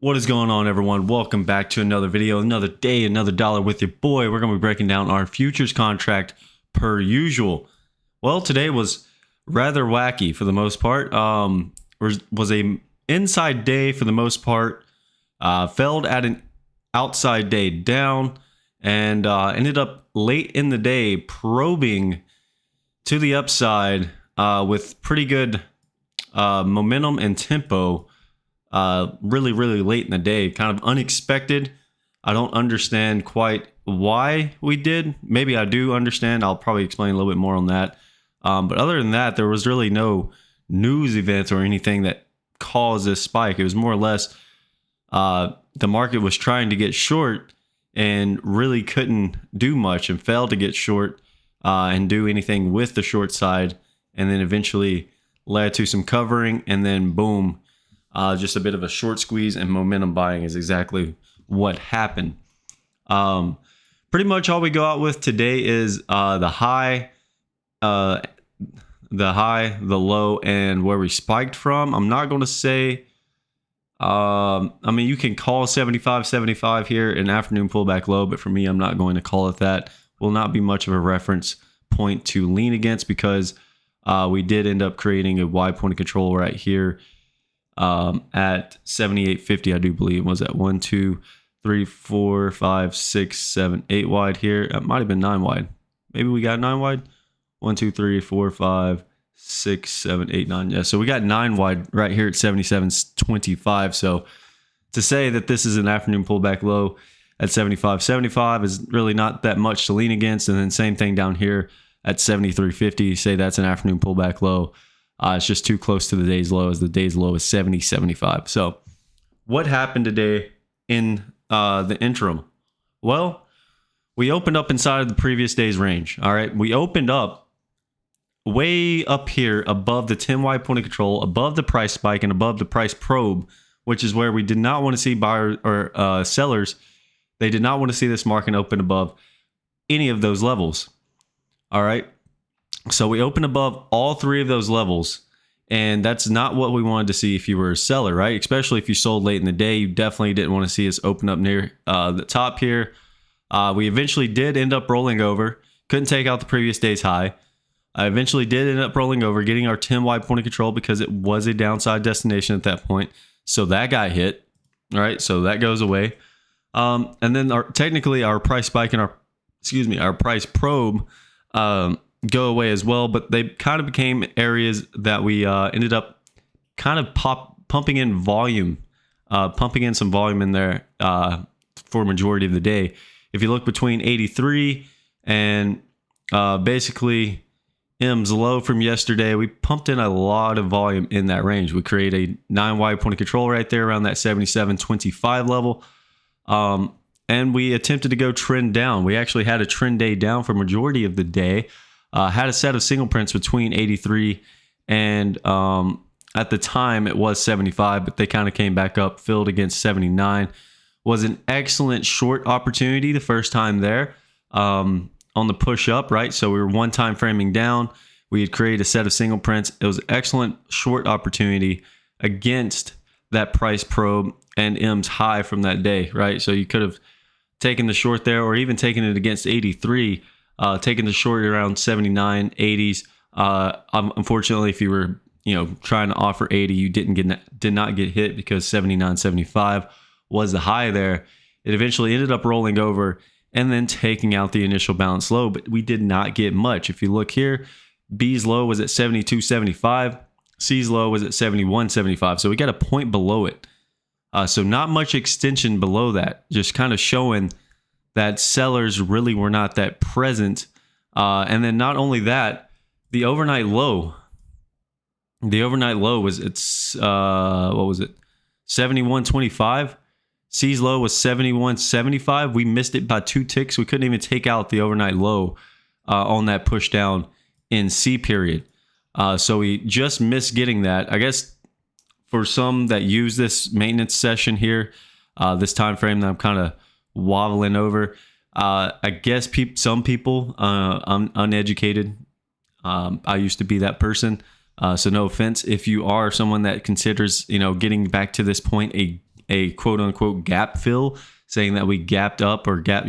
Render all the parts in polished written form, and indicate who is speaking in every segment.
Speaker 1: What is going on, everyone? Welcome back to another video, another day, another dollar with your boy. We're going to be breaking down our futures contract per usual. Well, today was rather wacky for the most part. Was a inside day for the most part. Failed at an outside day down and ended up late in the day probing to the upside with pretty good momentum and tempo. Really late in the day, kind of unexpected. I don't understand quite why we did. Maybe I do understand. I'll probably explain a little bit more on that. But other than that, there was really no news events or anything that caused this spike. It was more or less the market was trying to get short and really couldn't do much and failed to get short and do anything with the short side, and then eventually led to some covering, and then boom. Just a bit of a short squeeze and momentum buying is exactly what happened. Pretty much all we go out with today is the high, the low, and where we spiked from. I'm not going to say, I mean, you can call 75 here an afternoon pullback low, but for me, I'm not going to call it that. Will not be much of a reference point to lean against because we did end up creating a wide point of control right here. At 78.50, I do believe was at 1, 2, 3, 4, 5, 6, 7, 8 wide here. It might have been 9 wide. Maybe we got 9 wide. 1, 2, 3, 4, 5, 6, 7, 8, 9. Yeah, so we got 9 wide right here at 77.25. So to say that this is an afternoon pullback low at 75.75 is really not that much to lean against. And then same thing down here at 73.50. Say that's an afternoon pullback low. It's just too close to the day's low, as the day's low is 70.75. So what happened today in the interim? Well, we opened up inside of the previous day's range. All right. We opened up way up here above the 10-wide point of control, above the price spike, and above the price probe, which is where we did not want to see buyers or sellers. They did not want to see this market open above any of those levels. All right. So we opened above all three of those levels, and that's not what we wanted to see if you were a seller, right? Especially if you sold late in the day, you definitely didn't want to see us open up near the top here. We eventually did end up rolling over. Couldn't take out the previous day's high. I eventually did end up rolling over, getting our 10-wide point of control because it was a downside destination at that point. So that got hit, all right? So that goes away. And then technically our price spike and our price probe go away as well, but they kind of became areas that we ended up kind of pumping in volume, pumping in some volume in there for a majority of the day. If you look between 83 and basically M's low from yesterday, we pumped in a lot of volume in that range. We created a 9-wide point of control right there around that 77.25 level. And we attempted to go trend down. We actually had a trend day down for majority of the day. Had a set of single prints between 83 and at the time it was 75, but they kind of came back up, filled against 79. Was an excellent short opportunity the first time there on the push up, right? So we were one time framing down. We had created a set of single prints. It was an excellent short opportunity against that price probe and M's high from that day, right? So you could have taken the short there or even taken it against 83. Taking the short around 79, 80s. Unfortunately, if you were, trying to offer 80, you did not get hit because 79, 75 was the high there. It eventually ended up rolling over and then taking out the initial bounce low, but we did not get much. If you look here, B's low was at 72.75, C's low was at 71.75, so we got a point below it. So not much extension below that, just kind of showing that sellers really were not that present. And then not only that, the overnight low was what was it? 71.25. C's low was 71.75. We missed it by 2 ticks. We couldn't even take out the overnight low on that push down in C period. So we just missed getting that. I guess for some that use this maintenance session here, this time frame that I'm kind of wobbling over, I guess some people uneducated. I used to be that person, so no offense if you are someone that considers getting back to this point a quote unquote gap fill, saying that we gapped up or gap,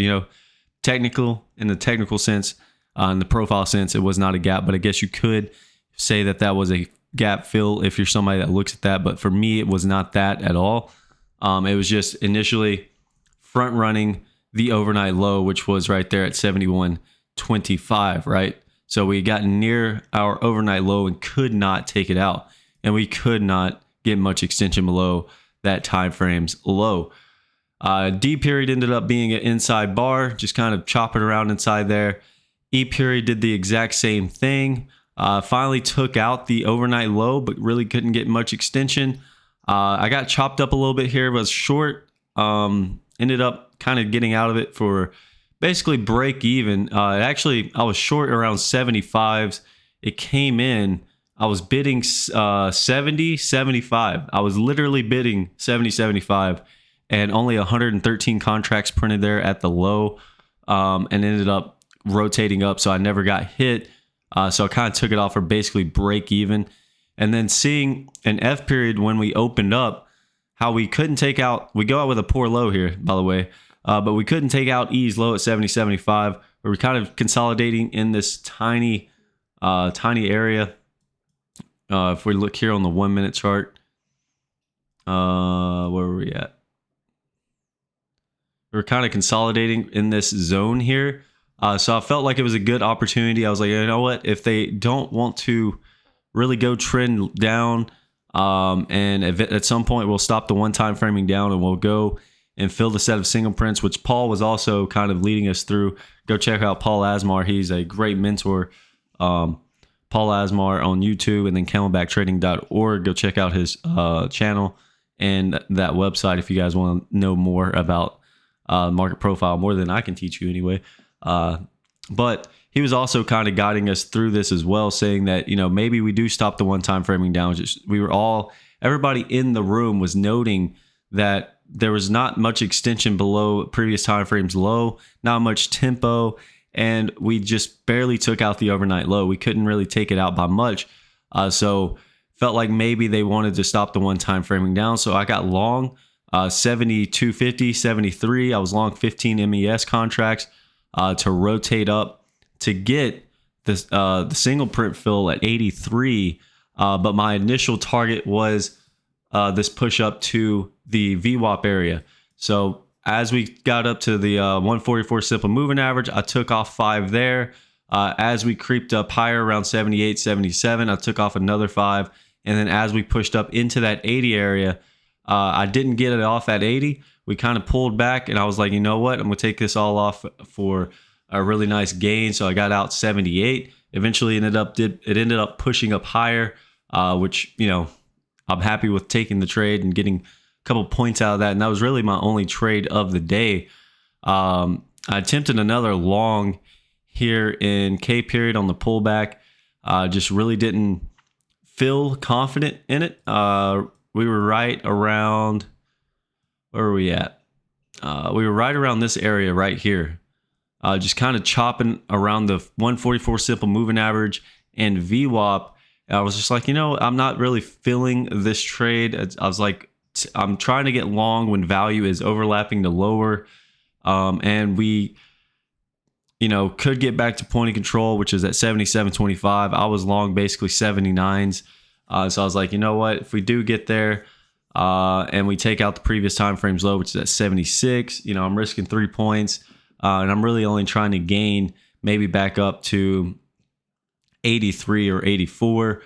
Speaker 1: technical in the technical sense, in the profile sense, it was not a gap, but I guess you could say that that was a gap fill if you're somebody that looks at that. But for me, it was not that at all. It was just initially front running the overnight low, which was right there at 71.25, right? So we got near our overnight low and could not take it out, and we could not get much extension below that time frame's low. D period ended up being an inside bar, just kind of chopping around inside there. E period did the exact same thing. Finally took out the overnight low, but really couldn't get much extension. I got chopped up a little bit here, was short. Ended up kind of getting out of it for basically break even. Actually, I was short around 75s. It came in. I was bidding 70, 75. I was literally bidding 70, 75. And only 113 contracts printed there at the low, and ended up rotating up. So I never got hit. So I kind of took it off for basically break even. And then seeing an F period when we opened up, how we couldn't take out, we go out with a poor low here, by the way, but we couldn't take out E's low at 70, 75. We're kind of consolidating in this tiny area. If we look here on the 1 minute chart, where were we at? We're kind of consolidating in this zone here. So I felt like it was a good opportunity. I was like, you know what? If they don't want to really go trend down, and at some point we'll stop the one-time framing down and we'll go and fill the set of single prints, which Paul was also kind of leading us through. Go check out Paul Asmar. He's a great mentor. Paul Asmar on YouTube, and then camelbacktrading.org. Go check out his channel and that website if you guys want to know more about market profile, more than I can teach you anyway. But he was also kind of guiding us through this as well, saying that, maybe we do stop the one-time framing down. Everybody in the room was noting that there was not much extension below previous time frames low, not much tempo, and we just barely took out the overnight low. We couldn't really take it out by much. So felt like maybe they wanted to stop the one-time framing down. So I got long 72.50, 73. I was long 15 MES contracts to rotate up to get this the single print fill at 83. But my initial target was this push up to the VWAP area. So as we got up to the 144 simple moving average, I took off 5 there. As we creeped up higher around 78, 77, I took off another 5. And then as we pushed up into that 80 area, I didn't get it off at 80. We kind of pulled back, and I was like, you know what? I'm going to take this all off for a really nice gain. So I got out 78. Eventually ended up pushing up higher, which, I'm happy with taking the trade and getting a couple points out of that. And that was really my only trade of the day. I attempted another long here in K period on the pullback. Just really didn't feel confident in it. We were right around, where were we at? We were right around this area right here. Just kind of chopping around the 144 simple moving average and VWAP. I was just like, I'm not really feeling this trade. I was like, I'm trying to get long when value is overlapping to lower. And we, could get back to point of control, which is at 77.25. I was long basically 79s. So I was like, you know what? If we do get there and we take out the previous time frames low, which is at 76, I'm risking 3 points. And I'm really only trying to gain maybe back up to 83 or 84.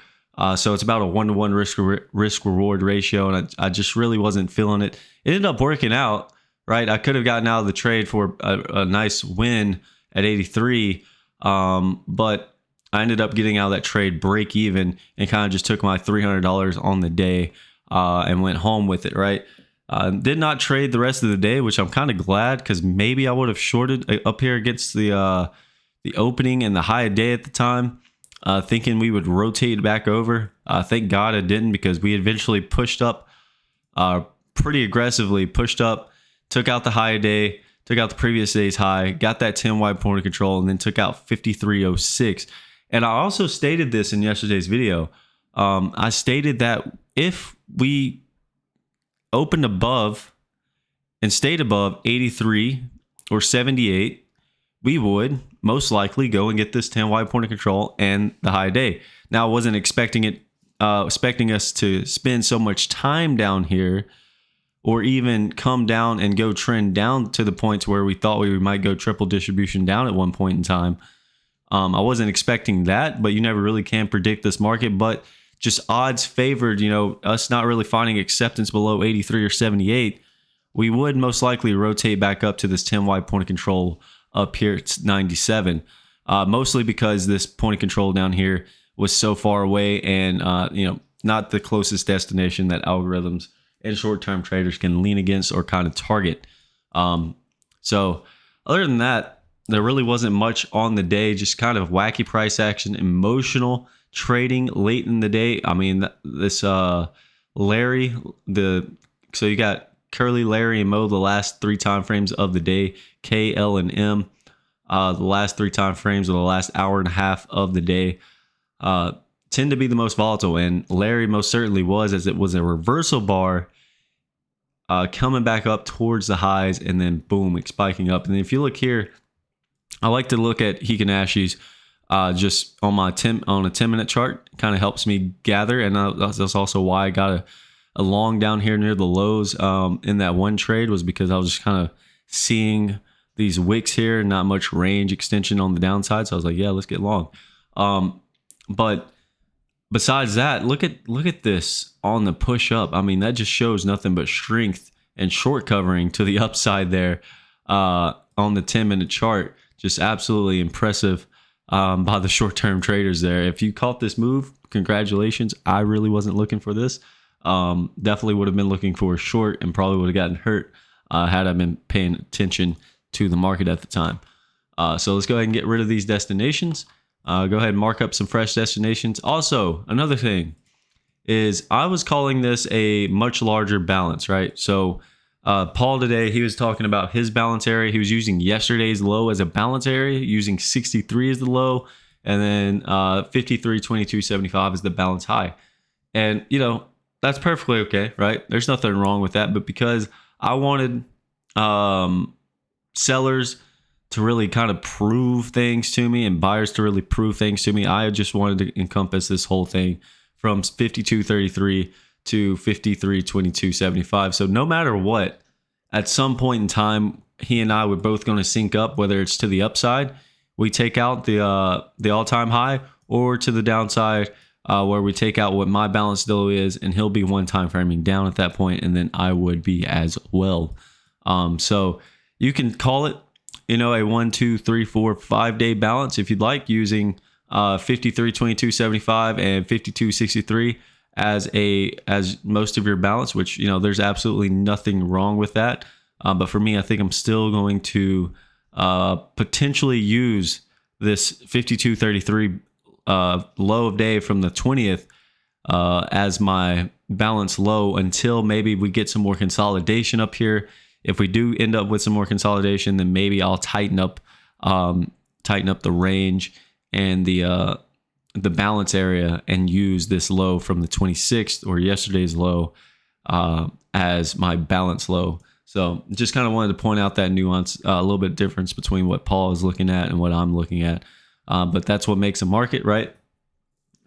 Speaker 1: So it's about a 1-to-1 risk reward ratio. And I just really wasn't feeling it. It ended up working out, right? I could have gotten out of the trade for a nice win at 83. But I ended up getting out of that trade break even and kind of just took my $300 on the day and went home with it, right? Did not trade the rest of the day, which I'm kind of glad, because maybe I would have shorted up here against the opening and the high of day at the time, thinking we would rotate back over. Thank God I didn't, because we eventually pushed up pretty aggressively, took out the high of day, took out the previous day's high, got that 10-wide point of control, and then took out 53.06. And I also stated this in yesterday's video. I stated that if we opened above and stayed above 83 or 78, we would most likely go and get this 10 wide point of control and the high day. Now, I wasn't expecting us to spend so much time down here, or even come down and go trend down to the points where we thought we might go triple distribution down at one point in time. I wasn't expecting that, but you never really can predict this market. But just odds favored, us not really finding acceptance below 83 or 78, we would most likely rotate back up to this 10 wide point of control up here at 97. Mostly because this point of control down here was so far away and, not the closest destination that algorithms and short-term traders can lean against or kind of target. So other than that, there really wasn't much on the day, just kind of wacky price action, emotional trading late in the day. I mean, this Larry, so you got Curly, Larry, and Mo, the last 3 time frames of the day, K, L, and M, the last 3 time frames of the last hour and a half of the day, tend to be the most volatile. And Larry most certainly was, as it was a reversal bar coming back up towards the highs and then boom, spiking up. And if you look here, I like to look at Hikanashi's just on a 10-minute chart. Kind of helps me gather, and that's also why I got a long down here near the lows in that one trade, was because I was just kind of seeing these wicks here, not much range extension on the downside. So I was like, yeah, let's get long. But besides that, look at this on the push up. I mean, that just shows nothing but strength and short covering to the upside there on the 10-minute chart. Just absolutely impressive by the short-term traders there. If you caught this move, congratulations. I really wasn't looking for this. Definitely would have been looking for a short and probably would have gotten hurt had I been paying attention to the market at the time. So let's go ahead and get rid of these destinations. Go ahead and mark up some fresh destinations. Also, another thing is I was calling this a much larger balance, right? So Paul today, he was talking about his balance area. He was using yesterday's low as a balance area, using 63 as the low, and then 53, 22, 75 is the balance high. And, that's perfectly okay, right? There's nothing wrong with that. But because I wanted sellers to really kind of prove things to me and buyers to really prove things to me, I just wanted to encompass this whole thing from 52.33 to 53.22.75. So no matter what, at some point in time, he and I were both going to sync up, whether it's to the upside, we take out the all-time high, or to the downside, where we take out what my balance low is, and he'll be one time framing down at that point, and then I would be as well. So you can call it, a 1, 2, 3, 4, 5 day balance if you'd like, using 53.22.75 and 52.63 as most of your balance, which there's absolutely nothing wrong with that. But for me, I think I'm still going to potentially use this 52.33 low of day from the 20th as my balance low until maybe we get some more consolidation up here. If we do end up with some more consolidation, then maybe I'll tighten up the range and the balance area and use this low from the 26th or yesterday's low as my balance low. So just kind of wanted to point out that nuance, a little bit difference between what Paul is looking at and what I'm looking at. But that's what makes a market, right?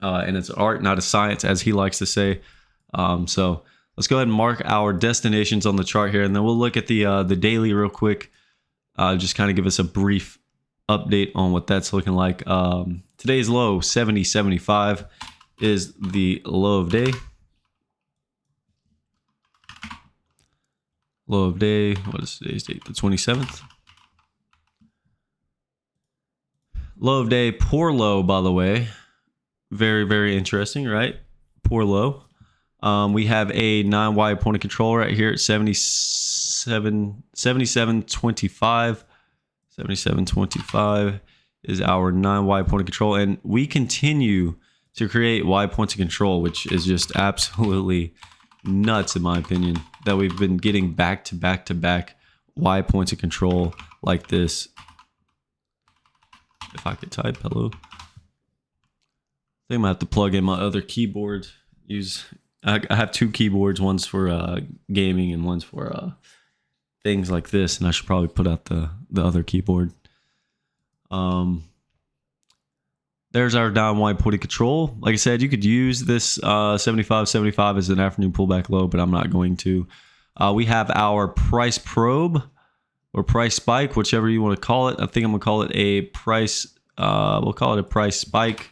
Speaker 1: And it's art, not a science, as he likes to say. So let's go ahead and mark our destinations on the chart here, and then we'll look at the daily real quick. Just kind of give us a brief update on what that's looking like. Today's low, 70.75, is the low of day. Low of day, what is today's date? The 27th. Low of day, poor low, by the way. Very, very interesting, right? Poor low. We have a 9 wide point of control right here at 77.25. 77.25 is our 9 wide point of control. And we continue to create wide points of control, which is just absolutely nuts, in my opinion, that we've been getting back to back to back wide points of control like this. If I could type, hello. I think I'm gonna have to plug in my other keyboard, use I have two keyboards. One's for gaming and one's for things like this. And I should probably put out the other keyboard. There's our down wide putty control. Like I said, you could use this 75.75 as an afternoon pullback low, but I'm not going to. We have our price probe or price spike, whichever you want to call it. I think I'm gonna call it a price. We'll call it a price spike.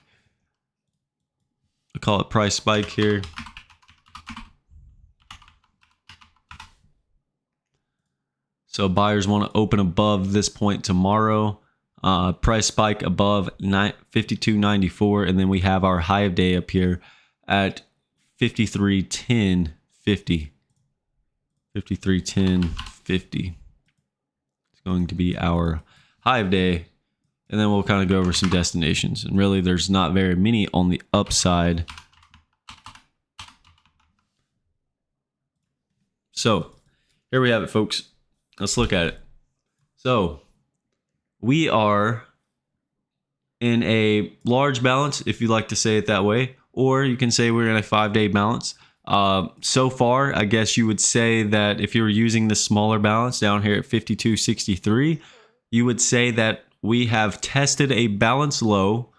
Speaker 1: We'll call it price spike here. So buyers want to open above this point tomorrow. Price spike above 52.94, and then we have our high of day up here at 53.10.50. 53.10.50. It's going to be our high of day, and then we'll kind of go over some destinations. And really, there's not very many on the upside. So here we have it, folks. Let's look at it. So we are in a large balance, if you like to say it that way, or you can say we're in a 5-day balance. So far, I guess you would say that if you were using the smaller balance down here at 52.63, you would say that we have tested a balance low,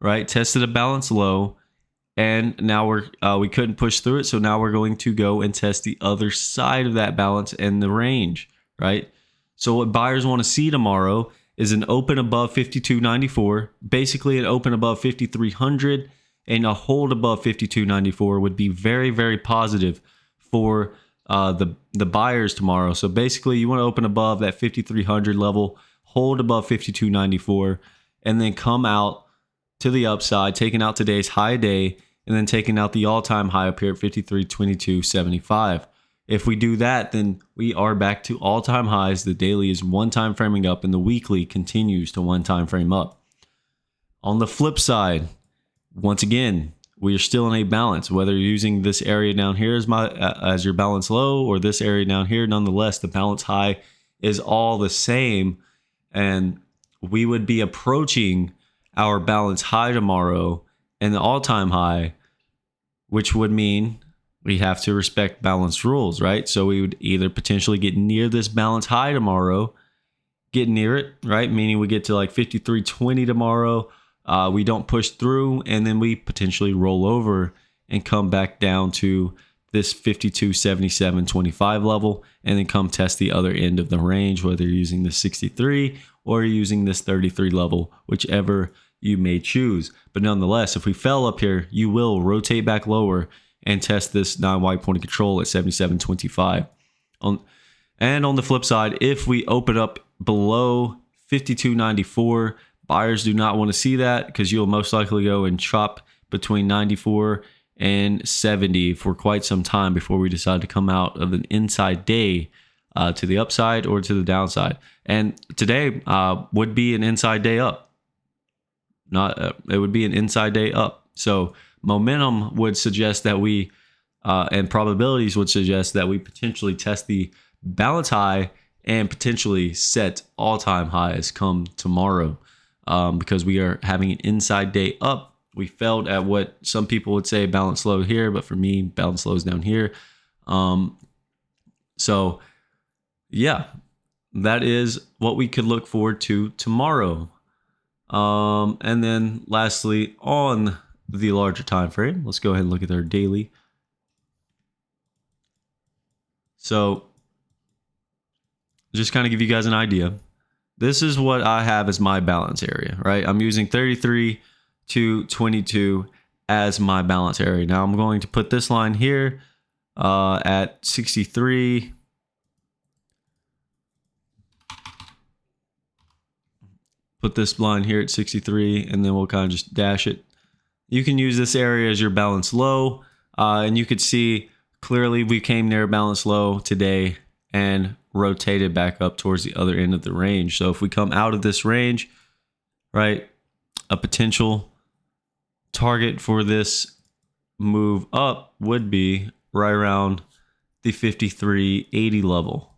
Speaker 1: right? Tested a balance low, and now we couldn't push through it, so now we're going to go and test the other side of that balance and the range, right? So what buyers want to see tomorrow is an open above 52.94, basically an open above 5,300, and a hold above 52.94 would be very, very positive for the buyers tomorrow. So basically, you want to open above that 5,300 level, hold above 52.94, and then come out to the upside, taking out today's high day, and then taking out the all-time high up here at 53.2275. If we do that, then we are back to all-time highs. The daily is one time framing up, and the weekly continues to one time frame up. On the flip side, once again, we are still in a balance. Whether you're using this area down here as your balance low or this area down here, nonetheless, the balance high is all the same, and we would be approaching our balance high tomorrow and the all-time high, which would mean we have to respect balance rules, right? So we would either potentially get near this balance high tomorrow, get near it, right? Meaning we get to like 53.20 tomorrow. We don't push through, and then we potentially roll over and come back down to this 52.77.25 level, and then come test the other end of the range, whether you're using the 63 or you're using this 33 level, whichever you may choose. But nonetheless, if we fell up here, you will rotate back lower and test this non-white point of control at 77.25. And on the flip side, if we open up below 52.94, buyers do not want to see that, because you'll most likely go and chop between 94 and 70 for quite some time before we decide to come out of an inside day to the upside or to the downside. And today would be an inside day up. It would be an inside day up. So momentum would suggest that we, and probabilities would suggest that we potentially test the balance high and potentially set all-time highs come tomorrow, because we are having an inside day up. We failed at what some people would say balance low here, but for me, balance low is down here. So yeah, that is what we could look forward to tomorrow. And then lastly, on the larger time frame, let's go ahead and look at our daily. So just kind of give you guys an idea. This is what I have as my balance area, right? I'm using 33 to 22 as my balance area. Now I'm going to put this line here at 63. Put this line here at 63, and then we'll kind of just dash it. You can use this area as your balance low, and you could see clearly we came near balance low today and rotated back up towards the other end of the range. So if we come out of this range, right, a potential target for this move up would be right around the 53.80 level.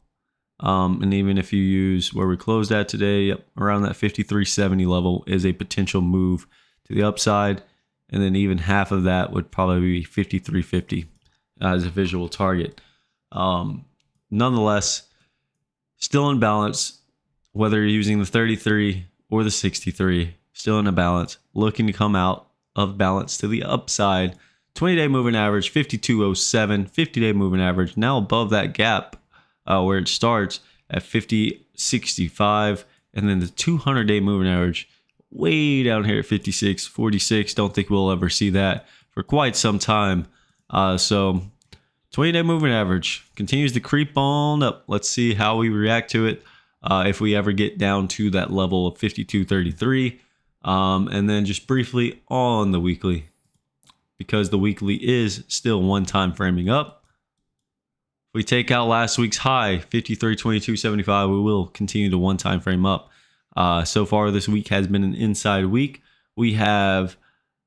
Speaker 1: And even if you use where we closed at today, yep, around that 53.70 level is a potential move to the upside. And then even half of that would probably be 53.50. as a visual target. Nonetheless, still in balance, whether you're using the 33 or the 63, still in a balance, looking to come out of balance to the upside. 20-day moving average 5207, 50-day moving average now above that gap where it starts at 5065, and then the 200-day moving average way down here at 5646. Don't think we'll ever see that for quite some time. So 20-day moving average continues to creep on up. Let's see how we react to it if we ever get down to that level of 5233. And then just briefly on the weekly, because the weekly is still one time framing up. If we take out last week's high, 53.2275, we will continue to one time frame up. So far this week has been an inside week. We have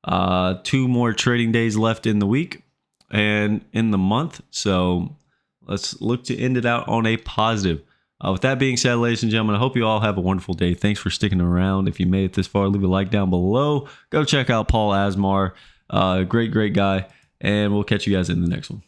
Speaker 1: 2 more trading days left in the week and in the month. So let's look to end it out on a positive. With that being said, ladies and gentlemen, I hope you all have a wonderful day. Thanks for sticking around. If you made it this far, leave a like down below. Go check out Paul Asmar. Great guy. And we'll catch you guys in the next one.